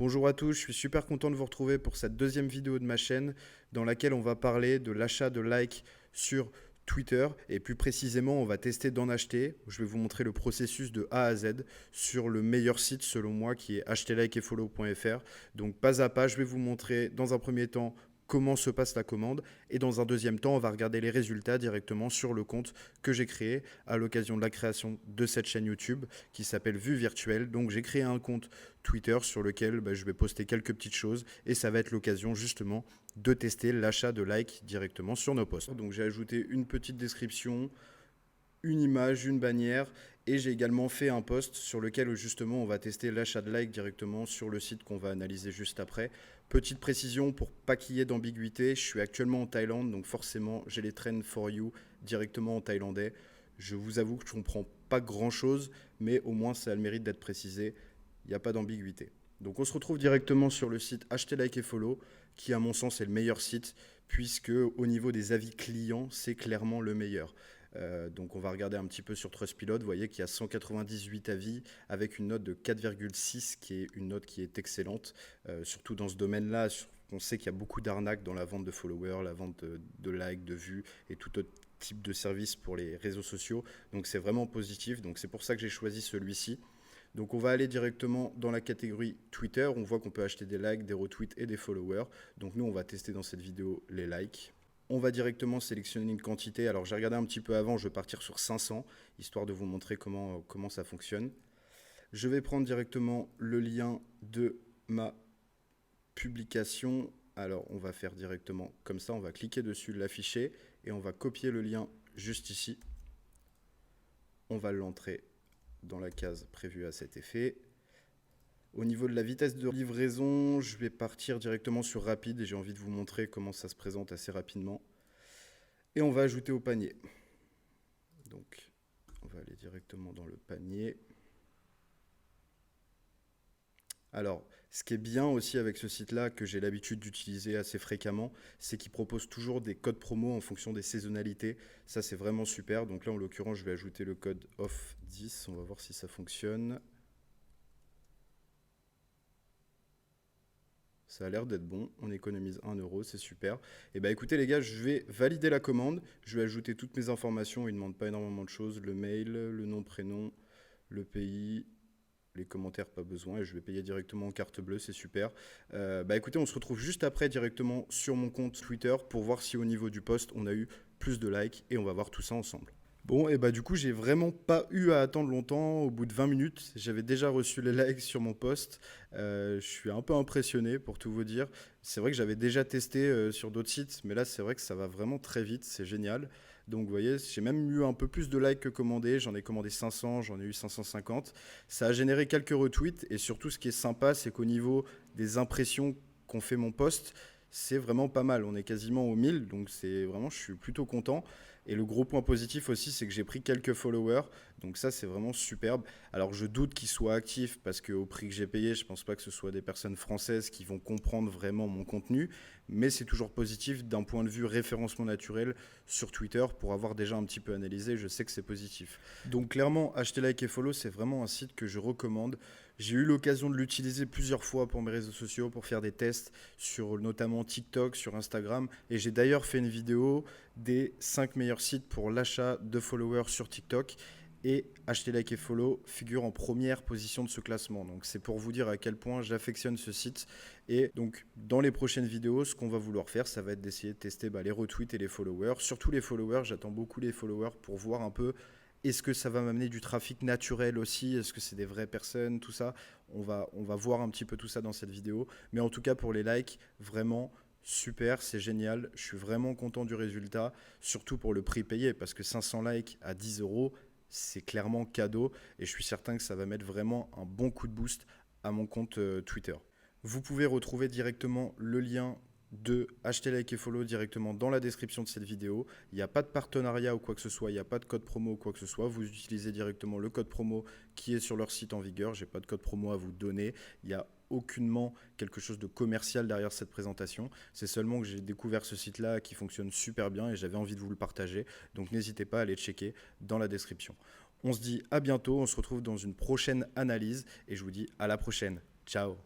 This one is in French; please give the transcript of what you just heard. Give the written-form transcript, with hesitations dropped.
Bonjour à tous, je suis super content de vous retrouver pour cette deuxième vidéo de ma chaîne dans laquelle on va parler de l'achat de likes sur Twitter et plus précisément on va tester d'en acheter. Je vais vous montrer le processus de A à Z sur le meilleur site selon moi qui est acheterlikeetfollow.fr. Donc pas à pas, je vais vous montrer dans un premier temps comment se passe la commande et dans un deuxième temps on va regarder les résultats directement sur le compte que j'ai créé à l'occasion de la création de cette chaîne YouTube qui s'appelle Vue Virtuelle. Donc j'ai créé un compte Twitter sur lequel je vais poster quelques petites choses et ça va être l'occasion justement de tester l'achat de likes directement sur nos posts. Donc j'ai ajouté une petite description, une image, une bannière et j'ai également fait un post sur lequel justement on va tester l'achat de likes directement sur le site qu'on va analyser juste après. Petite précision pour pas qu'il y ait d'ambiguïté, je suis actuellement en Thaïlande donc forcément j'ai les trends for you directement en thaïlandais. Je vous avoue que je ne comprends pas grand chose mais au moins ça a le mérite d'être précisé, il n'y a pas d'ambiguïté. Donc on se retrouve directement sur le site Acheter, Like et Follow qui à mon sens est le meilleur site puisque au niveau des avis clients c'est clairement le meilleur. Donc on va regarder un petit peu sur Trustpilot, vous voyez qu'il y a 198 avis avec une note de 4,6 qui est une note qui est excellente, surtout dans ce domaine-là. On sait qu'il y a beaucoup d'arnaques dans la vente de followers, la vente de likes, de vues et tout autre type de service pour les réseaux sociaux. Donc c'est vraiment positif, donc c'est pour ça que j'ai choisi celui-ci. Donc on va aller directement dans la catégorie Twitter, on voit qu'on peut acheter des likes, des retweets et des followers. Donc nous on va tester dans cette vidéo les likes. On va directement sélectionner une quantité. Alors j'ai regardé un petit peu avant, je vais partir sur 500, histoire de vous montrer comment ça fonctionne. Je vais prendre directement le lien de ma publication. Alors on va faire directement comme ça, on va cliquer dessus, l'afficher, et on va copier le lien juste ici. On va l'entrer dans la case prévue à cet effet. Au niveau de la vitesse de livraison, je vais partir directement sur rapide et j'ai envie de vous montrer comment ça se présente assez rapidement. Et on va ajouter au panier. Donc, on va aller directement dans le panier. Alors, ce qui est bien aussi avec ce site-là, que j'ai l'habitude d'utiliser assez fréquemment, c'est qu'il propose toujours des codes promo en fonction des saisonnalités. Ça, c'est vraiment super. Donc là, en l'occurrence, je vais ajouter le code OFF10. On va voir si ça fonctionne. Ça a l'air d'être bon, on économise 1 euro, c'est super. Et bah écoutez les gars, je vais valider la commande, je vais ajouter toutes mes informations, il ne demande pas énormément de choses, le mail, le nom, prénom, le pays, les commentaires pas besoin, et je vais payer directement en carte bleue, c'est super. Bah écoutez, on se retrouve juste après directement sur mon compte Twitter pour voir si au niveau du post on a eu plus de likes et on va voir tout ça ensemble. Bon, et bah du coup, j'ai vraiment pas eu à attendre longtemps. Au bout de 20 minutes, j'avais déjà reçu les likes sur mon post. Je suis un peu impressionné pour tout vous dire. C'est vrai que j'avais déjà testé sur d'autres sites, mais là, c'est vrai que ça va vraiment très vite. C'est génial. Donc, vous voyez, j'ai même eu un peu plus de likes que commandé. J'en ai commandé 500, j'en ai eu 550. Ça a généré quelques retweets. Et surtout, ce qui est sympa, c'est qu'au niveau des impressions qu'ont fait mon post, c'est vraiment pas mal. On est quasiment aux 1000, donc c'est vraiment, je suis plutôt content. Et le gros point positif aussi, c'est que j'ai pris quelques followers. Donc ça, c'est vraiment superbe. Alors je doute qu'ils soient actifs parce qu'au prix que j'ai payé, je ne pense pas que ce soit des personnes françaises qui vont comprendre vraiment mon contenu. Mais c'est toujours positif d'un point de vue référencement naturel sur Twitter pour avoir déjà un petit peu analysé. Je sais que c'est positif. Donc clairement, acheter like et follow, c'est vraiment un site que je recommande. J'ai eu l'occasion de l'utiliser plusieurs fois pour mes réseaux sociaux, pour faire des tests sur notamment TikTok, sur Instagram. Et j'ai d'ailleurs fait une vidéo des 5 meilleurs sites pour l'achat de followers sur TikTok. Et acheter like et follow figure en première position de ce classement. Donc c'est pour vous dire à quel point j'affectionne ce site. Et donc dans les prochaines vidéos, ce qu'on va vouloir faire, ça va être d'essayer de tester les retweets et les followers. Surtout les followers, j'attends beaucoup les followers pour voir un peu est-ce que ça va m'amener du trafic naturel aussi, est-ce que c'est des vraies personnes, tout ça. On va voir un petit peu tout ça dans cette vidéo. Mais en tout cas pour les likes, vraiment super, c'est génial. Je suis vraiment content du résultat, surtout pour le prix payé parce que 500 likes à 10 euros, c'est clairement cadeau et je suis certain que ça va mettre vraiment un bon coup de boost à mon compte Twitter. Vous pouvez retrouver directement le lien de acheter, like et follow directement dans la description de cette vidéo. Il n'y a pas de partenariat ou quoi que ce soit, il n'y a pas de code promo ou quoi que ce soit. Vous utilisez directement le code promo qui est sur leur site en vigueur. Je n'ai pas de code promo à vous donner. Il n'y a aucunement quelque chose de commercial derrière cette présentation. C'est seulement que j'ai découvert ce site-là qui fonctionne super bien et j'avais envie de vous le partager. Donc n'hésitez pas à aller checker dans la description. On se dit à bientôt, on se retrouve dans une prochaine analyse et je vous dis à la prochaine. Ciao.